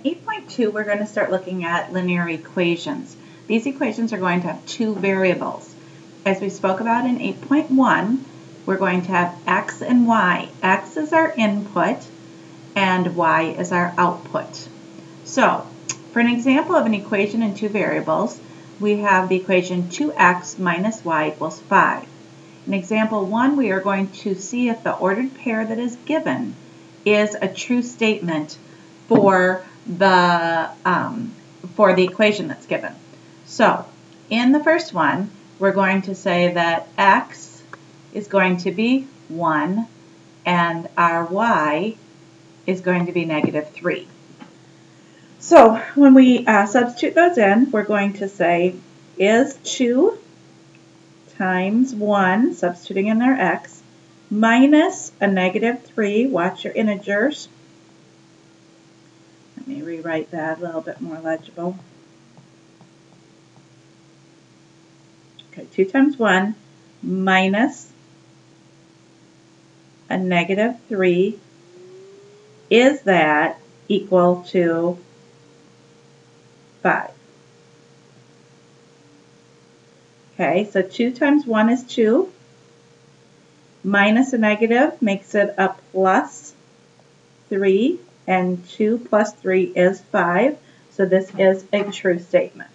8.2, we're going to start looking at linear equations. These equations are going to have two variables. As we spoke about in 8.1, we're going to have x and y. X is our input and y is our output. So, for an example of an equation in two variables, we have the equation 2x minus y equals 5. In example 1, we are going to see if the ordered pair that is given is a true statement for the equation that's given. So, in the first one, we're going to say that x is going to be 1 and our y is going to be -3. So, when we substitute those in, we're going to say is 2 times 1, substituting in our x, minus a -3, watch your integers. Let me rewrite that a little bit more legible. Okay, 2 times 1 minus a -3, is that equal to 5? Okay, so 2 times 1 is 2, minus a negative makes it a plus 3, and 2 plus 3 is 5, so this is a true statement.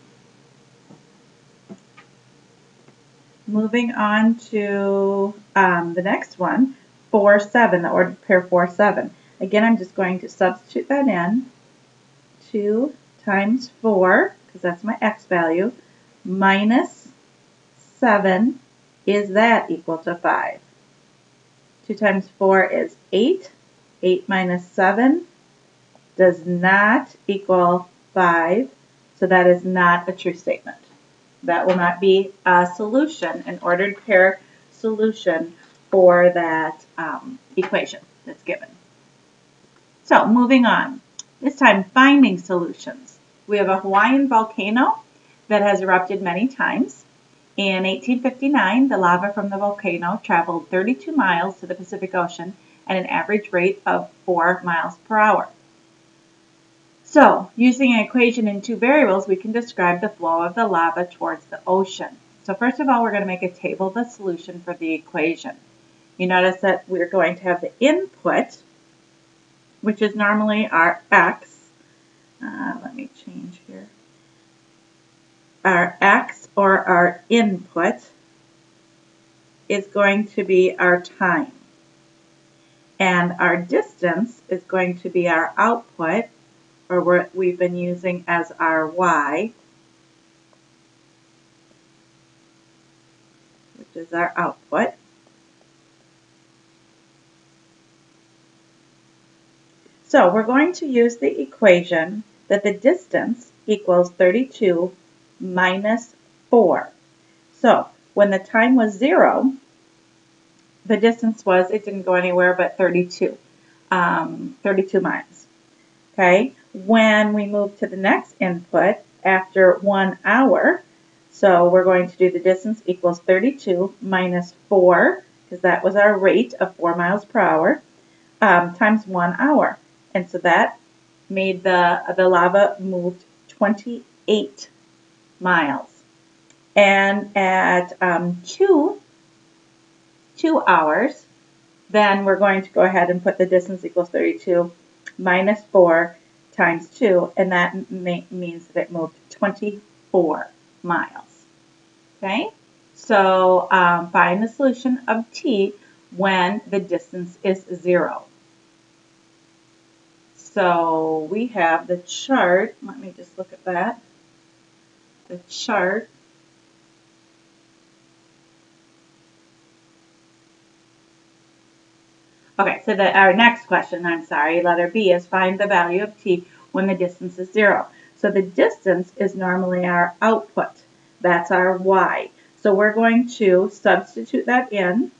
Moving on to the next one, 4, 7, the ordered pair 4, 7. Again, I'm just going to substitute that in. 2 times 4, because that's my x value, minus 7, is that equal to 5? 2 times 4 is 8. 8 minus 7 does not equal 5, so that is not a true statement. That will not be a solution, an ordered pair solution for that equation that's given. So moving on, this time finding solutions. We have a Hawaiian volcano that has erupted many times. In 1859, the lava from the volcano traveled 32 miles to the Pacific Ocean at an average rate of 4 miles per hour. So, using an equation in two variables, we can describe the flow of the lava towards the ocean. So first of all, we're going to make a table of the solution for the equation. You notice that we're going to have the input, which is normally our x. Let me change here. Our x, or our input, is going to be our time. And our distance is going to be our output, or what we've been using as our y, which is our output. So we're going to use the equation that the distance equals 32 minus 4. So when the time was 0, the distance was, it didn't go anywhere but 32 miles. Okay, when we move to the next input after 1 hour, so we're going to do the distance equals 32 minus 4, because that was our rate of 4 miles per hour, times 1 hour. And so that made the lava moved 28 miles. And at 2 hours, then we're going to go ahead and put the distance equals 32 minus 4 times 2, and that means that it moved 24 miles. Okay? So find the solution of t when the distance is 0. So we have the chart. Let me just look at that. The chart. Okay, so our next question, letter B, is find the value of t when the distance is 0. So the distance is normally our output. That's our y. So we're going to substitute that in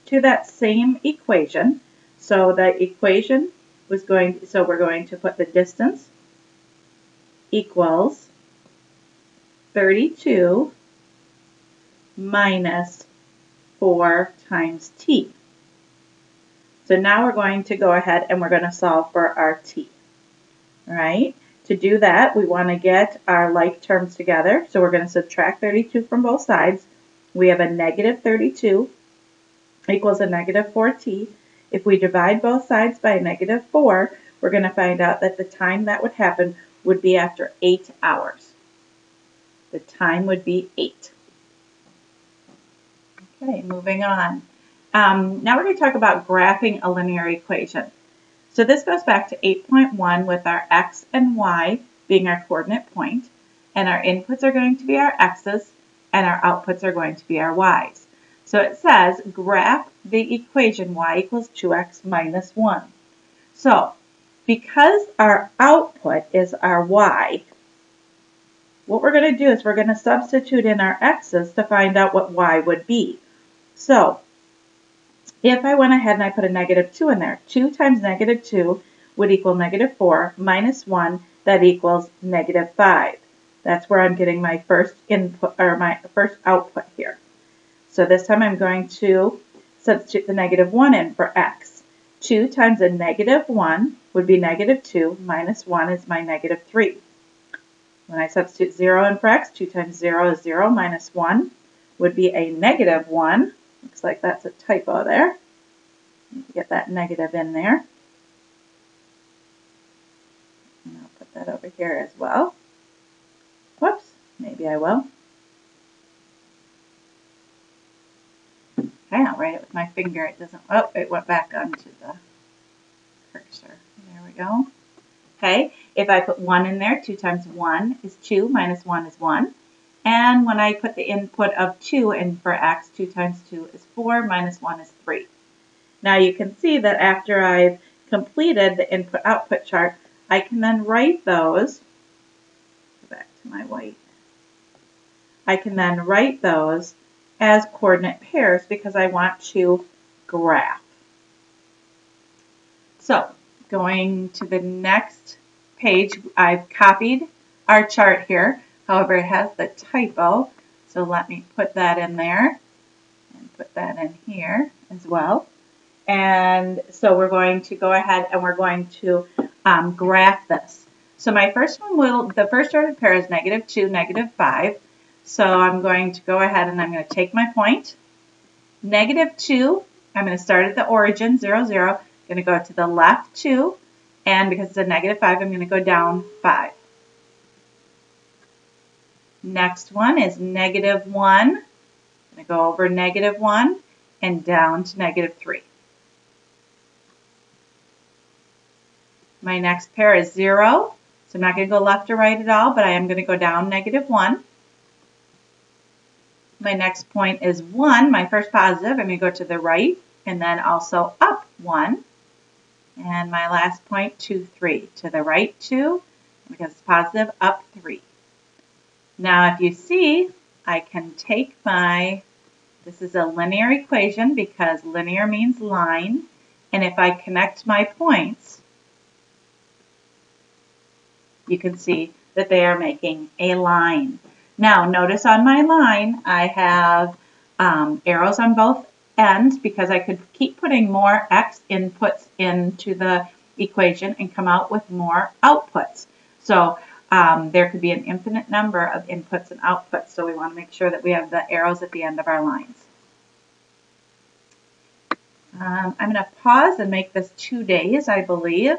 to that same equation. So the equation was we're going to put the distance equals 32 minus 4 times t. So now we're going to go ahead and we're going to solve for our t. All right? To do that, we want to get our like terms together. So we're going to subtract 32 from both sides. We have a negative 32 equals a negative 4t. If we divide both sides by a negative 4, we're going to find out that the time that would happen would be after 8 hours. The time would be 8. Okay, moving on. Now we're going to talk about graphing a linear equation. So this goes back to 8.1 with our x and y being our coordinate point, and our inputs are going to be our x's, and our outputs are going to be our y's. So it says graph the equation y equals 2x minus 1. So because our output is our y, what we're going to do is we're going to substitute in our x's to find out what y would be. So if I went ahead and I put a negative 2 in there, 2 times negative 2 would equal negative 4 minus 1, that equals negative 5. That's where I'm getting my first input, or my first output here. So this time I'm going to substitute the negative 1 in for x. 2 times a negative 1 would be negative 2, minus 1 is my negative 3. When I substitute 0 in for x, 2 times 0 is 0, minus 1 would be a negative 1. Looks like that's a typo there. Get that negative in there. And I'll put that over here as well. Whoops, maybe I will. Okay, I'll write it with my finger. It doesn't, oh, it went back onto the cursor. There we go. Okay, if I put 1 in there, 2 times 1 is 2, minus 1 is 1. And when I put the input of 2 in for x, 2 times 2 is 4, minus 1 is 3. Now you can see that after I've completed the input-output chart, I can then write those, go back to my white, I can then write those as coordinate pairs because I want to graph. So going to the next page, I've copied our chart here. However, it has the typo, so let me put that in there and put that in here as well. And so we're going to go ahead and we're going to graph this. So my first one will, the first ordered pair is negative 2, negative 5. So I'm going to go ahead and I'm going to take my point. Negative 2, I'm going to start at the origin, 0, 0. I'm going to go to the left 2. And because it's a negative 5, I'm going to go down 5. Next one is negative 1. I'm going to go over negative 1 and down to negative 3. My next pair is 0. So I'm not going to go left or right at all, but I am going to go down negative 1. My next point is 1, my first positive. I'm going to go to the right and then also up 1. And my last point, 2, 3. To the right 2, because it's positive, up 3. Now if you see, I can take my, this is a linear equation because linear means line. And if I connect my points, you can see that they are making a line. Now notice on my line, I have arrows on both ends because I could keep putting more x inputs into the equation and come out with more outputs. So there could be an infinite number of inputs and outputs, so we want to make sure that we have the arrows at the end of our lines. I'm going to pause and make this 2 days, I believe.